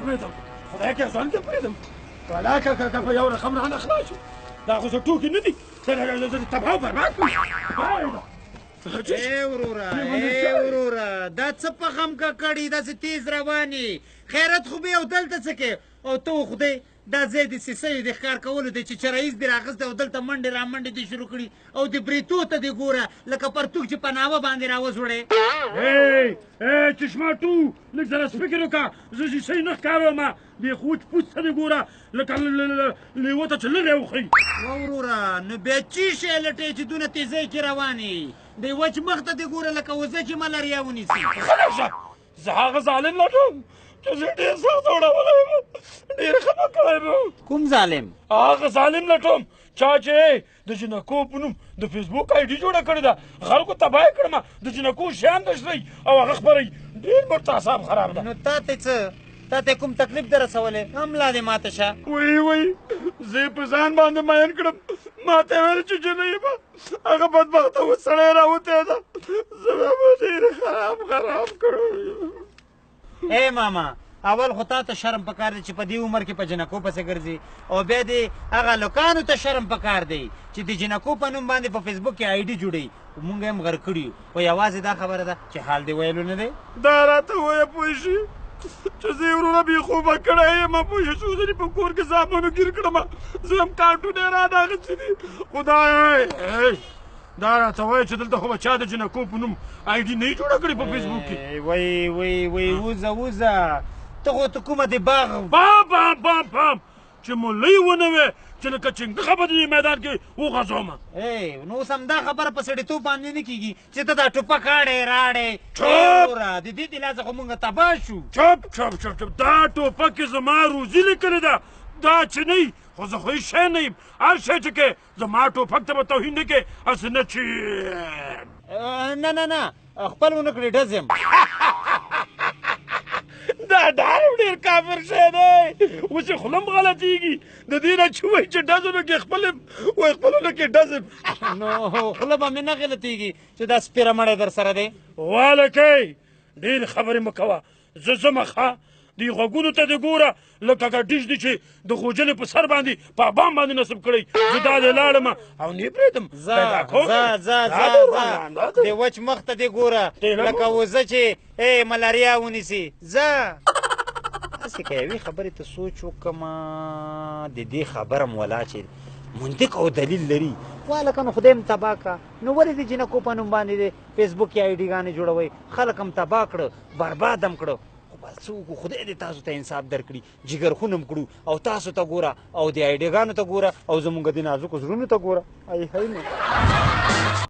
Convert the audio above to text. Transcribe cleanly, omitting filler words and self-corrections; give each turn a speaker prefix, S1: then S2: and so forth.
S1: پرېږدم خدای کې ځان کې پرېږدم والا که په یو رقم رانه خلاص شو دا خو څه ټوکې نه دي تباه او برباد کړو
S2: وروره دا څه په غم کا کړي داسې تیز روانې خیرت خو به یو دلته څه کې او ته خدای دا ځای د سیسیو د ښکار کولو دی چې رئیس دې راغستی او دلته منډې رامنډې دې شروع کړي او د بریتو ته دې ګوره لکه پرتوګ چې په ناوه باندې راوزوړې
S1: چشماټو لږ ذره سپیکر وکړه زه سیسۍ نه ښکاروم دې خوچ پوچ ته دې ګوره لکه لیوه ته چې لرې وخوري
S2: وروره نو بیا چی شی لټې چې دونه تیزۍ کې روانې دی وچ مخ ته دې ګوره لکه وزه چې ملاریا ونیسي
S1: خلک شه زه هغه ظالم لټوم چې زه ډېر سخت وړولی یم ډېر خفه کړی یم
S2: کوم ظالم
S1: هغه ظالم لټوم چا چې د جنکو په نوم د فیسبوک آی ډي جوړه کړې ده خلکو تباه یې کړم د جنکو شیان نشتی او هغه خپروي ډېر ورته اعصاب خراب ده
S2: نو تا ته څه تا ته کوم تکلیف در رسولی هم لا دې ماته شه
S1: وی زه یې په ځان باندې مین کړم ما ته یې ویل چې جنۍ به هغه بدبخته اوس سړی راوتی ده زما به ډېر خراب کړی
S2: ای ماما اول خو تا ته شرم پکار دی چې په دې عمر کې په جنکو پسې ګرځي او بیا دې هغه لوکانو ته شرم پکار دی چې د جنکو په نوم باندې په فیسبوک کې آی ډي جوړوي مونږ هم غر کړي یو خو یوازې دا خبره ده چې حال دې ویلو نه دی
S1: دا راته ووایه پوه شي چې زه یې وروره بې خوبه کړی یم پوه شې څو ځلې په کور کې زامنو ګیر کړم زه هم کارټونه یې رانه اخیستي دي خدایه دا راته وایه چې دلته خو به چا د جنکو په نوم آی ډي نه یې جوړه کړې په فیسبوک کې
S2: وی وزه ته خو ته کومه د باغ
S1: پام چې مولۍ ونه وې چې لکه چنګښه به دې میدان کې وغځوم
S2: نو اوس همدا خبره په سړیتوب باندې نه کېږي چې ته دا ټوپک اړې راړې د دې د لاسه خو مونږ تباه شو
S1: چپ دا ټوپک یې زما روزي لیکلې ده دا چې نه وي خو زه خو هېڅ شی نه یم هر شی چې کې زما ټوپک ته به توهین نه کې هسې نه چې
S2: نه خپل ونه کړې ډز یم
S1: دا ډېر کافر شی دی اوس یې خوله هم غلطېږي د دې نه چې وایي چې ډزونو کې خپلونو کې ډز
S2: نو خوله به مې نه غلطېږي چې دا سپېره مړی در سره دی
S1: والکۍ ډېرې خبرې مه کوه زه ځمه ښه دې غوږونو ته دې ګوره لکه ډیش دی چې د خوجلې په سر باندې په بام باندې نصب کړی زه دا دې لاړم او نه پرېږدم
S2: ځه دې وچ مخ ته دې ګوره لکه وزه چې ملاریا ونیسي ځه هسې که یوې خبرې ته سوچ وکړمه د دې خبره م ولا چې منطق او دلیل لري والکه نو خدای هم تباه کړه نو ولې د جنکو په نوم باندې د فیسبوک کې آی ډي ګانې جوړوئ خلک هم تباه کړه برباد هم کړه څه وکړو خدای دې تاسو ته انصاف درکړي جګر خون هم کړو او تاسو ته ګوره او د آی ډي ګانو ته ګوره او زموږ د نازکو زړونو ته ګوره